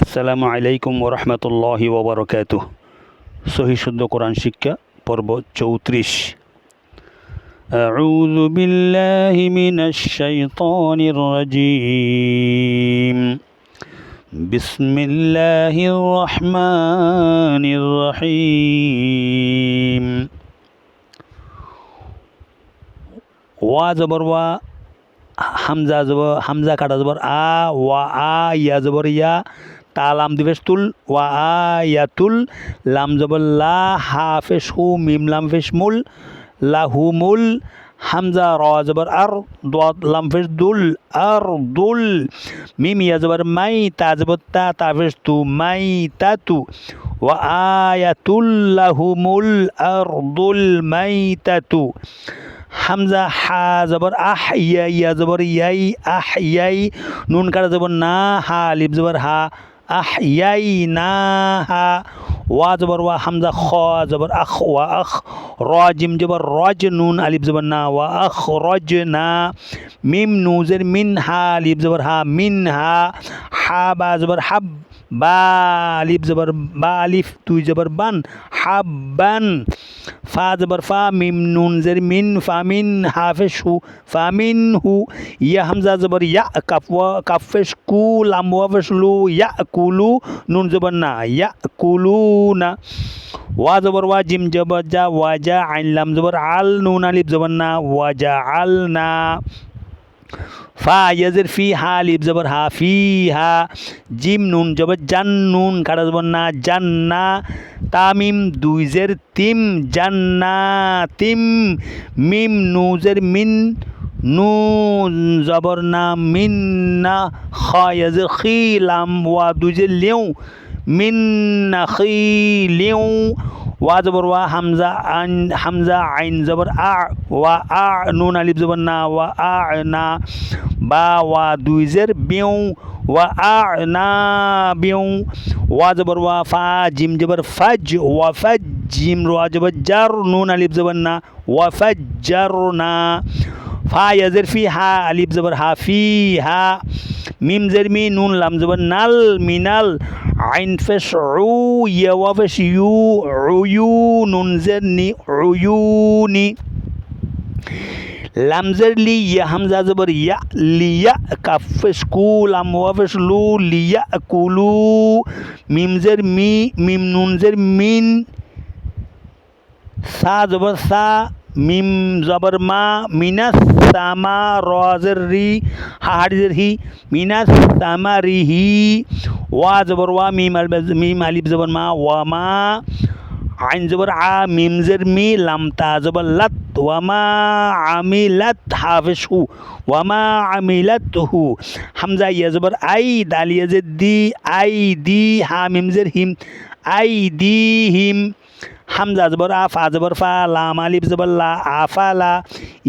আসসালামু আলাইকুম ওরহমতুল্লাহি ওবরকাতুহ। সহি শুদ্ধ কোরআন শিক্ষা পর্ব ৩৪। আউযু বিল্লাহি মিনাশ শাইতানির রাজীম। বিসমিল্লাহির রহমানির রহিম। ওয়া জবর ওয়া, হামজা কাটা জবর আ, ওয়া আ, ইয়া জবর ইয়া, তা লাম দিবেশ তুল, ওয়া আ ইয়াতুল, লাম জবর লা, হা ফেশ হু, মিম লাম ফেশ মুল, লাহু মুল, হামজা র জবর আর, দাদ লাম ফেশ দুল, আর দুল, মিম ইয়া জবর মাই, তা জবর তা, তা ফেশ তু, মাই তা তু, ওয়া আয়াতুল লাহুমুল আরদুল মাইতাতু। হামজা হা জবর আহ, ইয়া ইয়া জবর ইয়াই, আহ ইয়াই, নুন কাটা জবর না, হা আলিফ জবর হা, আহ ইয়াই না হা, ওয়া জবর ওয়া, হামজা খ জবর আখ, ওয়া আখ, র জিম জবর রজ, নুন আলিফ জবর না, ওয়া আখ রজ না, মিম নুজের মিন, হা আলিফ জবর হা, মিন হা, হা বা জবর হাব, বা আলিফ জবর বা, আলিফ তুই জবর বান, হাব্বান, ফা জবর ফা, মিম নুন জের মিন, ফামিন, হাফেশ হু, ফামিন হু, ইয়া হামজা জবর ইয়া, কাফেশ কু, লাম ওয়াফেশ লু, ইয়া কুলু, নুন জবর না, ইয়া কুলু না, ওয়া জবর ওয়া, জিম জবর যা, ওয়াজা, আইন লাম জবর আল, নুন আলিফ জবর না, ওয়াজা আল না, ফা ইয়াজের ফি, হা আলিফ জবর হা, ফি হা, জিম নুন জবর জান, নুন কাটা জবর না, জান্না, তামিম দুইজের তিম, জান্না তিম, মিম নুজের মিন, নুন জবর না, মিন না, খা ইয়াজের খি, লাম ওয়া দুইজের লিউ, মিন না খি লিউ, ওয়া জবর ওয়া, হামজা আইন জবর আ, ওয়া আ, নুন আলিফ জবর না, ওয়া আ না, বা ওয়া দুইজের বিউ, ওয়া আ না বিউ, ওয়া জবর ওয়া, ফা জিম জবর ফাজ, ওয়া ফাজ, জিম ওয়া জবর জার, নুন আলিফ জবর না, ওয়া ফাজ্জার না, ফা ইয়াজের ফি, হা আলিফ জবর হা, ফি হা, মিম জের মি, নুন লাম জবর নাল, মিনাল, আইন ফেশ উ, ইয়া ওয়া ফেশ ইউ, উয়ু, নুন জের নি, উয়ুনি, লামজের লি, ইয়া হামজা জবর ইয়া, লিয়া, কাফেশ কু, লাম ওয়াফেশ লু, লিয়া কুলু, মিমজের মি, মিম নুনজের মিন, সা জবর সা, মিম জবর মা, মিনাস সামা, রজের রি, হাহারিজের হি, মিনাস সামা রিহি, ওয়া জবর ওয়া, মিম আলিফ জবর মা, ওয়া মা, আইন জবর আ, মিম জের মি, লাম তা জবর লাত, ওয়ামা আমিলাত, হাফেশ হু, ওয়ামা আমিলাত হু, হামজা ইয়া জবর আই, দাল ইয়া জের দি, আই দি, হা মিম জের হিম, আই দি হিম, হামজা জবর আ, ফা জবর ফা, লাম আলিফ জবর লা, আফালা,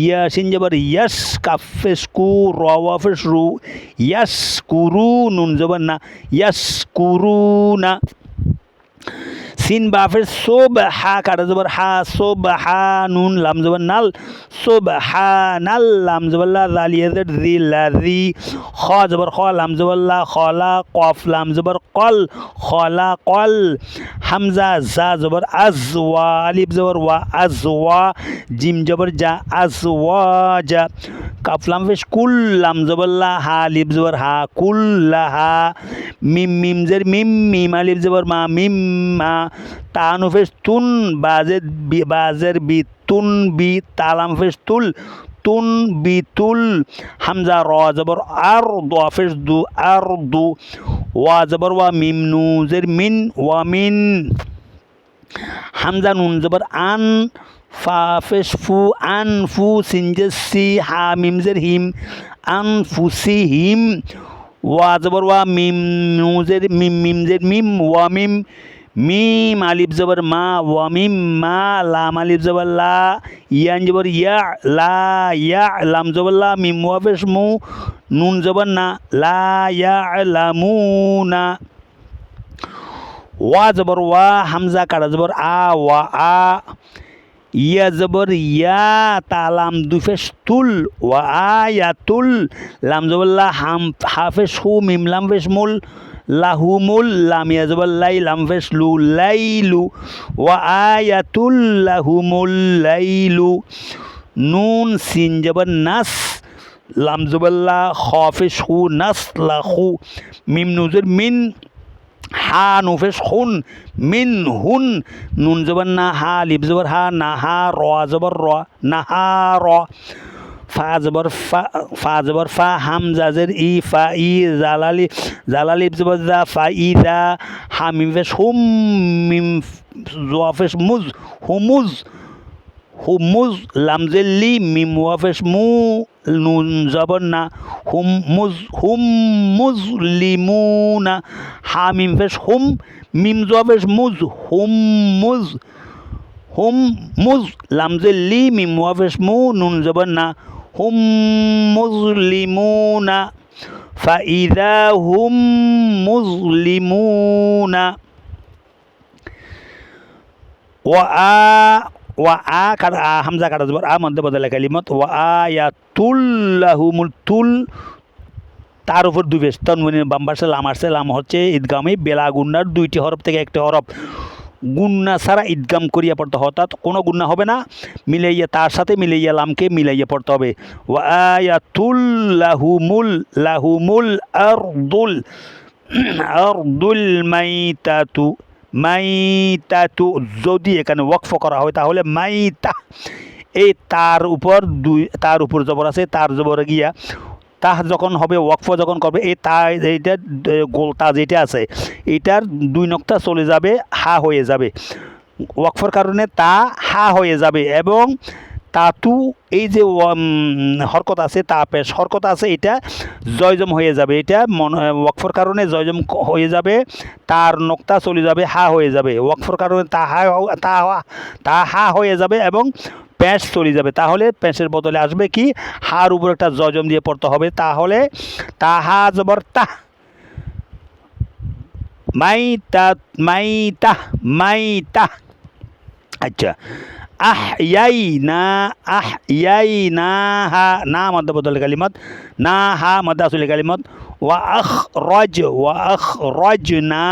ইয়া শিন জবর ইয়াস, কাফেশ কু, র ওয়াফেশ রু, ইয়াস কুরু, নুন জবর না, ইয়াস কুরু না, সিন বাফের সোব, হা কাটা জবর হা, সোব হা, নুন লাম জবর নাল, সোব হা নাল, লাম জবর লা, জালিয়াজের জি, লাজি, খ জবর খ, লাম জবর লা, খলা, কফ লাম জবর কল, খলা কল, হামজা জা জবর আজ, ওয়া আলিফ জবর ওয়া, আজ ওয়া, জিম জবর যা, আজ ওয়া যা, কাফ লাম ফেশ কুল, লাম জবর লা, হা আলিফ জবর হা, কুল লাহা, মিম মিম জের মিম, মিম আলিফ জবর মা, মিম মা, তানু ফেশ তুন, বাজের বি, তুন বি, তালাম ফেশ তুল, তুন বি তুল, হামজা র জবর আর, দোয়া ফেশ দু, আর দু, ওয়া জবর ওয়া, মিম নুজের মিন, ওয়া মিন, হামজা নুন জবর আন, ফা ফেশ ফু, আন ফু, সিনজের সি, হা মিমজের হিম, আন ফুসি হিম, ওয়া জবর ওয়া, মিম নুজের মিম, মিমজের মিম, ওয়া মিম, মিম আলিফ জবর মা, ওয়া মিম মা, লাম আলিফ জবর লা, ইয়ান জবর ইয়া, লা ইয়া, লাম জবর লা, মিম ওয়াফেশ মু, নুন জবর না, লা ইয়া লামু না, ওয়া জবর ওয়া, হামজা কাটা জবর আ, ওয়া আ, ইয়া জবর ইয়া তালাম দুফেশ তুল ওয়া আয়াতুল লাম জবর লা হাফেশ হু মিম লাম ফেশ মুল লাহুমুল লাম ইয়া জবর লাই লাম ফেশ লু লাইলু ওয়া আয়াতুল লাহুমুল লাইলু নুন সিন জবর নাস লাম জবর লা খাফেশ হু নাস লাহু মিম নুজর মিন হা নুফেশ খুন মিন হুন নুন জবর না হা লিপ জবর হা না হা র জবর র না হা র ফা জবর ফা হামজা জের ই ফা ই জালালিপ জবর জা ফা ই দা হা মিম ফেশ হুম মিম জোয়াফেশ মুজ হুমুজ হুমুজ লামজেল্লি মিম ওয়াফেশ মু নুন জবর না হুম মুজলিমুনা হা মিম ফেশ হুম মিম জবর মুজ হুম মুজ লামজেল্লি মিম ওয়াফেশ মু নুন জবর না হুম মুজলিমুনা ফাইদা হুম মুজলিমুনা ওয়া হামজা কাটা জবর মধ্যে বদলে কালিমত ওয়া আয়াতুল্লাহুমুল তুল তার উপর দুই বেশ তনবিনের বাম পাশে লাম আসছে লাম হচ্ছে ঈদগামী বেলা গুন্নার দুইটি হরফ থেকে একটি হরফ গুন্না ছাড়া ঈদগাম করিয়া পড়তে হবে, অর্থাৎ কোনো গুন্না হবে না, মিলাইয়া তার সাথে মিলাইয়া লামকে মিলাইয়া পড়তে হবে। ওয়া আয়াতুল্লাহুমুল লাহুমুল আরদুল মাইতাতু যদি এখানে ওয়াকফ করা হয় তাহলে মাইতা এই তার উপর জবর আছে, তার জবর গিয়া তাহ যখন হবে ওয়াকফ যখন করবে এই এইটা গোল তা যেটা আছে এইটার দুই নক্তা চলে যাবে, হা হয়ে যাবে, ওয়াকফর কারণে তা হা হয়ে যাবে এবং তাতু এই যে হরকত আছে তা পেশ হরকত আছে এটা জয়জম হয়ে যাবে, এটা ওয়াকফর কারণে জয়জম হয়ে যাবে, তার নক্তা চলে যাবে, হা হয়ে যাবে, ওয়াকফর কারণে তা হা হয়ে যাবে এবং প্যাঁচ চলে যাবে, তাহলে প্যাঁচের বদলে আসবে কি হার উপর একটা জজম দিয়ে পড়তে হবে, তাহলে তাহা জবর তাহ মাইতা। আচ্ছা আহইয়াইনা হা না মধ্য বদলে কালিমত না হা মধ্য আসলে কালিমত ওয়া আখরাজনা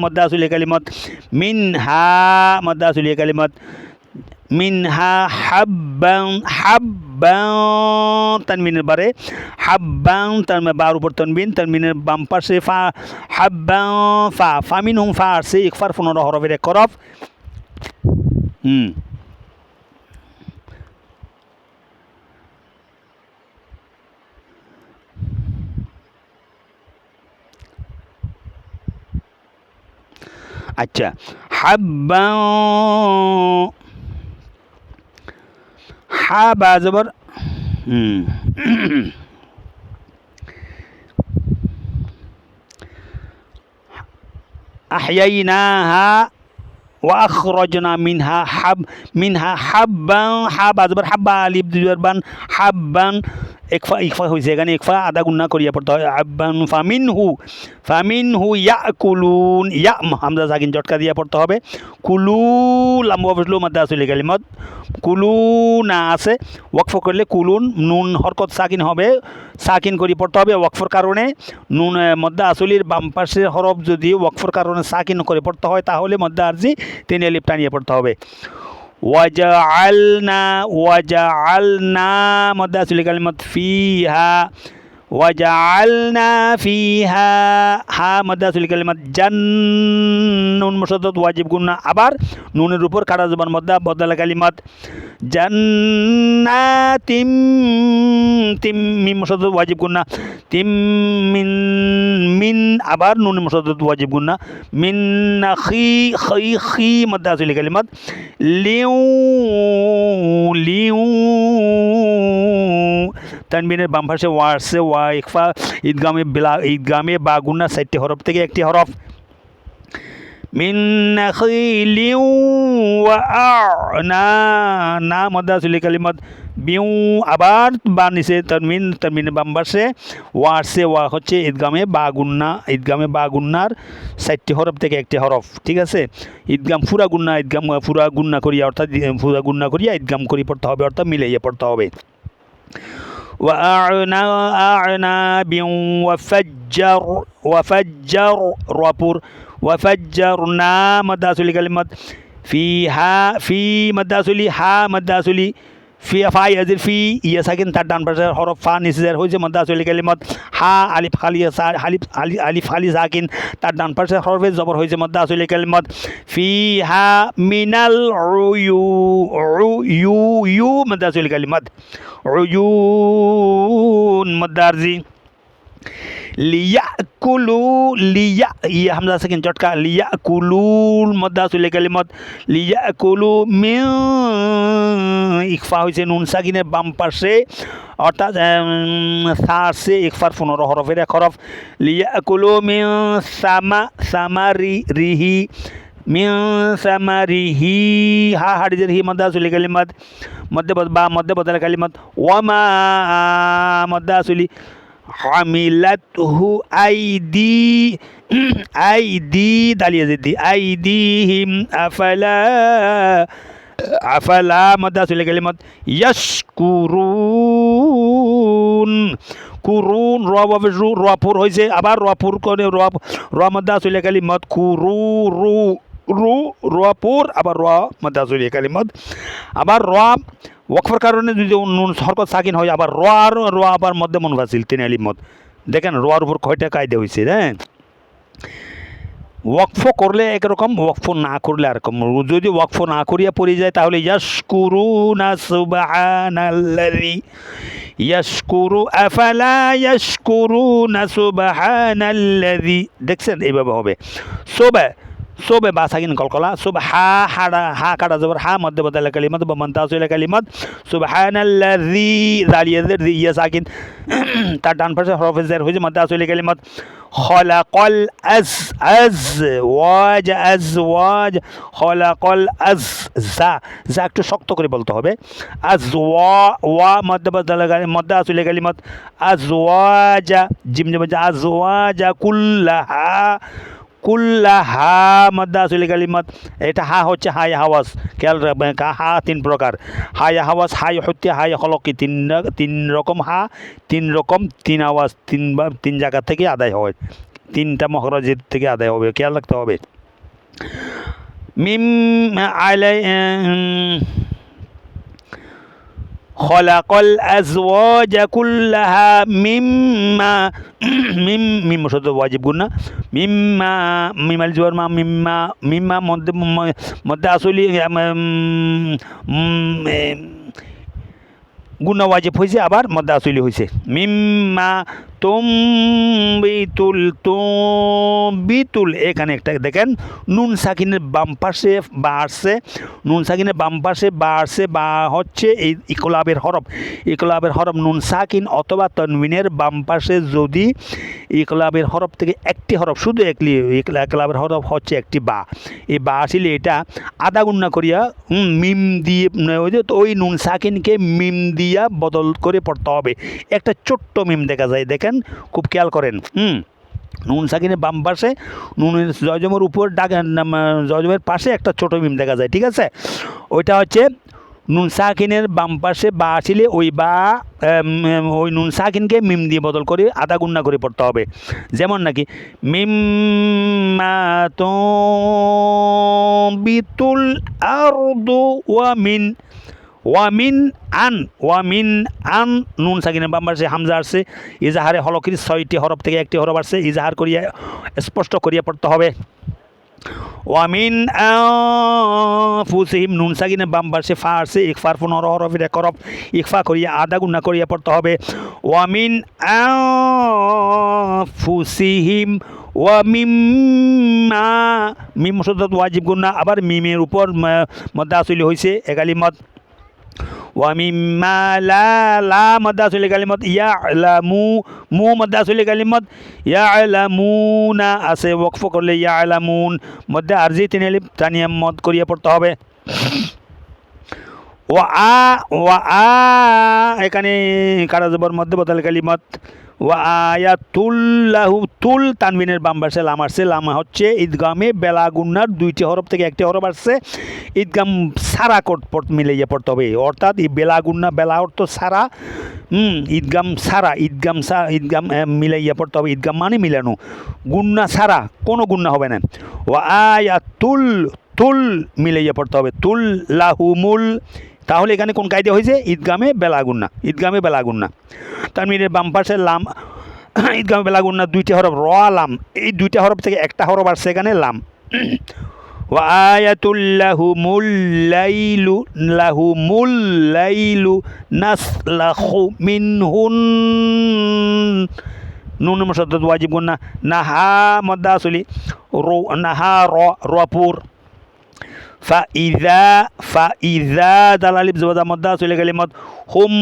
মধ্য আসলে কালিমত মিনহা মধ্য আসলে কালিমত মিনহা হাব্বান তানবিনের বারে হাব্বান বার উপর তানবিনের বাম পাশে ফা হাব্বান ফামিন হুম ফা আসছে ইকফার 15 হরফের এক হরফ। আচ্ছা হাব্বান হা বা জবর আহইয়াইনাহা ওয়া আখরাজনা মিনহা হাব্বান হা বা জবর হাব্বা আলিফ দুইবার বান হাব্বান ইকফা হয়েছে এখানে ইকফা আদা গুন্না করিয়া পড়তে হয় হাব্বান ফামিনহু ইয়াকুলুন হামজা সাকিন জটকা দিয়া পড়তে হবে কুলু লাম্বা বসলো মাদ্দা আসলে কালিমত কুলু না আছে ওয়াকফ করলে কুলুন নুন হরকত সাকিন হবে, সাকিন করি পড়তে হবে ওয়াকফর কারণে নুন মদ্দা আসলির বাম পাশের হরফ যদি ওয়াকফর কারণে সাকিন করে পড়তে হয় তাহলে মদ্দা আরজি 3 আলিফ টানিয়ে পড়তে হবে। ওয়াজআলনা মদ্দা আসলি কালিমত ফিহা ওয়াজআলনা ফিহা হা মদ্দা আসলি কালিমত নুন মুশাদ্দাদ ওয়াজিব গুন্না আবার নুনের উপর কাটা জবর মদ্দা বদলা কালিমত জান্নাতিম মিম মুশাদ্দাদ ওয়াজিব গুন্না মিন আবার নুন মুশাদ্দাদ ওয়াজিব গুন্না মিন খি মদ্দা আসলি কালিমত লিউ তানবিনের বাম পাশে ওয়া আসছে ওয়া ইকফা ঈদগামে বা গুন্না 4টি হরফ থেকে একটি হরফ মিন নাখিলিন ওয়া আ'না না মদ্দা আসলি কালিমত বিউ আবার বা নিচে তানমিনের বাম পাশে ওয়া আসছে ওয়া হচ্ছে ঈদগামে বা গুন্নার 4টি হরফ থেকে একটি হরফ, ঠিক আছে। ঈদগাম ফুরা গুন্না করিয়া অর্থাৎ ফুরা গুন্না করিয়া ঈদগাম করি পড়তে হবে, অর্থাৎ মিলাইয়া পড়তে হবে। وأعناب وفجر رابور وفجرنا مد أصلي كلمة فيها في مد أصلي ها مد أصلي في فاي أزر في يا ساكن تدان بشر حرف فا نسير هو جم مد أصلي كلمة ها ألف خالي ألف خالي ساكن تدان بشر حرف زبر هو جم مد أصلي كلمة فيها من العيو مد أصلي كلمة عيون مدارزي লিয়া ইয়া হামজা সেকেন্ড চটকা লিয়াকুলুল মদ্দা আসলে কালিমত লিয়াকুলু মিন ইকফা হয়েছে নুন সাকিনের বাম পাশে অর্থাৎ সারসে ইকফার 15 হরফের এক হরফ লিয়াকুলু মিন সামারিহি মিন সামারিহি হা হারিজের হি মদ্দা আসলে কালিমত মধ্যে বদল কালিমত ওয়ামা মদ্দা আসলি হামিলাতহু আইদি দালিয়া জিদ্দি আইদিহিম আফালা মদ্দা আসলে কালিমত ইয়াশকুরুন কুরুন রপুর হয়েছে আবার রপুর করে র মদ্দা আসলে কালিমত রপুর আবার র মদ্দা আসলে কালিমত আবার র ওয়াকফের কারণে যদি নুন হরকত সাকিন হয় আবার র আর র আবার মধ্যে মুনফাসিল 3 আলিফ মদ দেখেন রর উপর কয়টা কায়দা হয়েছে, হ্যাঁ। ওয়াকফ করলে একরকম, ওয়াকফ না করলে এরকম। যদি ওয়াকফ না করিয়া পড়ে যায় তাহলে ইয়াশকুরুনা সুবহানাল্লাযী ইয়াশকুরু আফালা ইয়াশকুরুনা সুবহানাল্লাযী, দেখছেন এইভাবে হবে। সোবে বা সাকিন কলকলা সোবে হা কাটা জবর হা মধ্যে বদলা কালিমত বা মন্তাসিলা কালিমত সুবহানাল্লাযী জালিয়াদের ইয়া সাকিন তার ডান পাশে হরফে জের হয়েছে মন্তাসিলা কালিমত খলাকাল আজওয়াজ খলাকাল যা একটু শক্ত করে বলতে হবে। ওয়া মধ্যে বদলা মন্তাসিলা কালিমত আজওয়াজা জিম আজওয়াজা কুল্লাহা মদ্দা আসলে কালিমত। এটা হা হচ্ছে হাই হাওয়াজ, খেয়াল রাখবেন। হা 3 প্রকার, হাই হাওয়াজ, হাই হত্যা, হাই হলকি, 3 রকম হা, 3 রকম 3 আওয়াজ, 3 জায়গা থেকে আদায় হয়, 3টা মখরাজের থেকে আদায় হবে, খেয়াল রাখতে হবে। মিম আলাই খলাকাল আজওয়াজা কুল্লাহা মিম শব্দ ওয়াজিব গুন্না মিমাল জবর মা মিম্মা মধ্যে আসলি গুন্না ওয়াজিব হয়েছে আবার মধ্যে আসলি হয়েছে। মিম্মা তুমবিতুল এখানে একটা দেখেন নুন সাকিনের বাম পাশে বা আসছে, নুন সাকিনের বাম পাশে বা আসছে, বা হচ্ছে এই ইকলাবের হরফ নুন সাকিন অথবা তনবিনের বাম পাশে যদি ইকলাবের হরফ থেকে একটি হরফ, শুধু ইকলাবের হরফ হচ্ছে একটি বা, এই বা আসলে এটা আদা গুন্না করিয়া মিম দিয়ে তো ওই নুন সাকিনকে মিম দিয়া বদল করে পড়তে হবে। একটা ছোট্ট মিম দেখা যায়, দেখেন খুব খেয়াল করেন। নুন সাকিনের বাম পাশে নুনের জয়জমের উপর জয়জমের পাশে একটা ছোট মিম দেখা যায়, ঠিক আছে। ওইটা হচ্ছে নুন সাকিনের বাম পাশে বা আসলে ওই নুন সাকিনকে মিম দিয়ে বদল করে আদা গুন্না করে পড়তে হবে। যেমন নাকি মিম্মা তুনবিতুল আরদু ওয়ামিন আন নুন সাকিনের বাম পাশে হামজা আসছে, ইজাহারে হলকির 6টি হরফ থেকে একটি হরফ আসছে, ইজাহার করিয়া স্পষ্ট করিয়া পড়তে হবে। ওয়ামিন আনফুসিহিম নুন সাকিনের বাম পাশে ফা আসছে, ইকফার 15 হরফের এক হরফ, ইকফা করিয়া আদা গুন্না করিয়া পড়তে হবে। ওয়ামিন আনফুসিহিম ওয়ামিম্মা মিম শব্দ ওয়াজিব গুন্না, আবার মিমের উপর মধ্যে আসলি হয়েছে একালিমত। ওয়ামিম্মা লা মদ্দা আসলে কালিমত ইয়ালামু মদ্দা আসলে কালিমত ইয়ালামুনা আছে, ওয়াকফ করলে ইয়ালামুন মধ্যে আরজি 3 আলিফ তানিয়া মদ করিয়া পড়তে হবে। ওয়া আ এখানে কারা জবর মধ্যে বদল কালিমত ওয়া আয়াতুল্লাহু তুল তানবিনের বাম পাশে লাম আসছে লাম হচ্ছে ঈদগামে বেলা গুন্নার দুইটি হরফ থেকে একটি হরফ আসছে ঈদগাম সারা মিলাইয়া পড়তে হবে অর্থাৎ এই বেলা গুন্না বেলা অর্থ সারা ঈদগাম সারা ঈদগাম মিলাইয়া পড়তে হবে ঈদগাম মানে মিলানো গুন্না সারা কোনো গুন্না হবে না ওয়া আয়াতুল তুল মিলাইয়া পড়তে হবে তুল লাহুমুল তাহলে এখানে কোন কায়দা হয়েছে ঈদগামে বেলাগুন্না ঈদগামে বেলাগুন্না তানবিনের বাম পাশে লাম ঈদগামে বেলাগুন্না দুইটি হরফ র লাম এই দুইটা হরফ থেকে একটা হরফ আসছে এখানে লাম ওয়া আয়াতুল লাহুমুল লাইলু নাসলাখু মিনহুন নুন মুশাদ্দাদ ওয়াজিব গুন্না নাহা মদ্দা আসলি নাহা রপুর ফাইদা দালালিপ জবদা মদ্দা চলে গেলে মদ হুম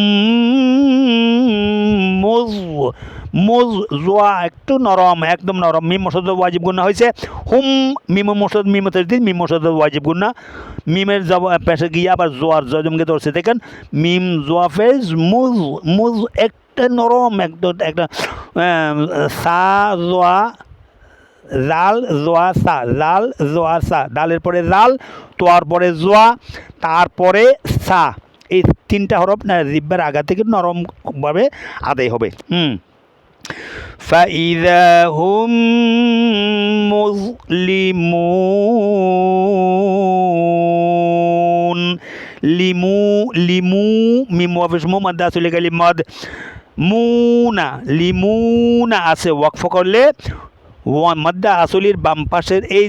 মুজ জোয়া একটু নরম একদম নরম মিম মসদ ওয়াজিব গুন্না হয়েছে হুম মিম মসদ মিম তসদিদ মিম মসদ ওয়াজিব গুন্না মিমের জব পেশে গিয়ে আবার জোয়ার জজমকে ধরছে দেখেন মিম জোয়া ফেজ মুজ একটা নরম একটা সা জোয়া জাল জোয়া সা ডালের পরে জাল তোয়ার পরে জোয়া তারপরে সা এই তিনটা হরফ না জিব্বার আগা থেকে নরমভাবে আদায় হবে ফাইদা হুম মুসলিমুন লিমু মিম ওয়াফিস মুমাদ্দা চলে গেলি মদ লিমুনা আছে ওয়াকফ করলে মদ্দা আসলির বাম পাশের এই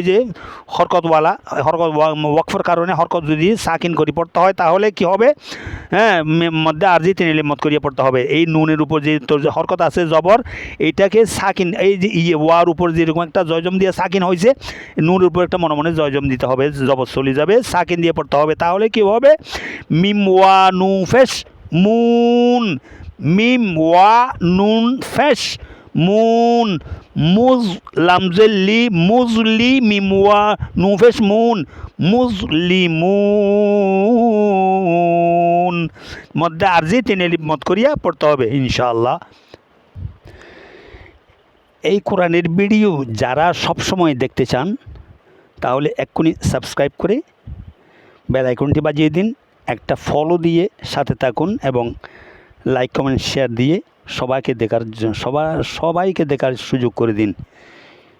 যে হরকতওয়ালা হরকত ওয়াকফের কারণে হরকত যদি সাকিন করে পড়তে হয় তাহলে কি হবে হ্যাঁ মদ্দা আরজি তিন মত করিয়ে পড়তে হবে এই নুনের উপর যে তোর যে হরকত আছে জবর এইটাকে সাকিন এই যে ওয়ার উপর যেরকম একটা জয়জম দিয়ে সাকিন হয়েছে নুনের উপর একটা মনে মনে জয়জম দিতে হবে জবর চলে যাবে সাকিন দিয়ে পড়তে হবে তাহলে কি হবে মিম ওয়া নু ফেশ মুন মিম ওয়া নুন ফেশ মুন মুজ লামজেলি মুজলি মিমুয়া নুফেশ মুন মুজলিমুন মধ্যে আরজি তিন এলিফ মত করিয়া পড়তে হবে ইনশাআল্লাহ এই কোরআনের ভিডিও যারা সবসময় দেখতে চান তাহলে এক্ষুনি সাবস্ক্রাইব করে বেল আইকনটি বাজিয়ে দিন একটা ফলো দিয়ে সাথে থাকুন এবং লাইক কমেন্ট শেয়ার দিয়ে সবাইকে দেখার সুযোগ করে দিন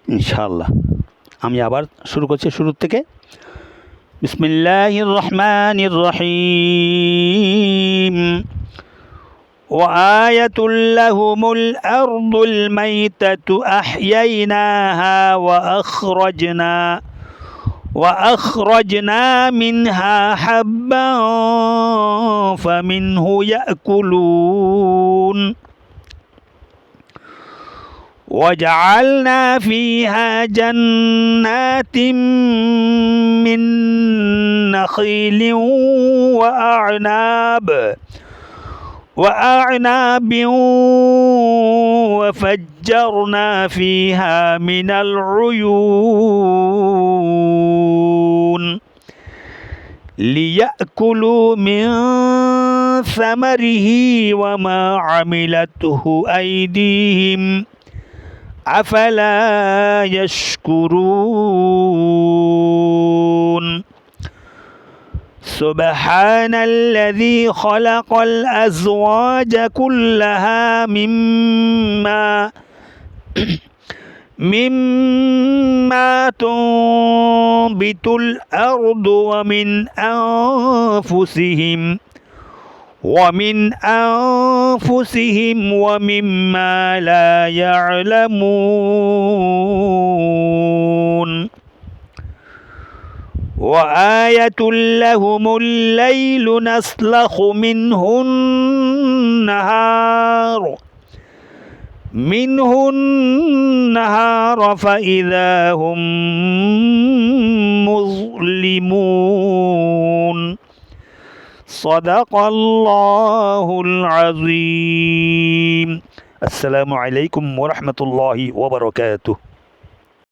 ইনশাআল্লাহ আমি আবার শুরু করছি শুরু থেকে বিসমিল্লাহির রহমানির রহিম وآية لهم الأرض الميتة أحييناها وأخرجنا منها حبا فمنه يأكلون وجعلنا فيها جنات من نخيل وأعناب وفجرنا فيها من العيون ليأكلوا من ثمره وما عملته أيديهم أفلا يشكرون سبحان الذي خلق الأزواج كلها مما تنبت الأرض ومن أنفسهم ومما لا يعلمون وآية لهم الليل نسلخ منه النهار فإذا هم مظلمون صدق الله العظيم السلام عليكم ورحمة الله وبركاته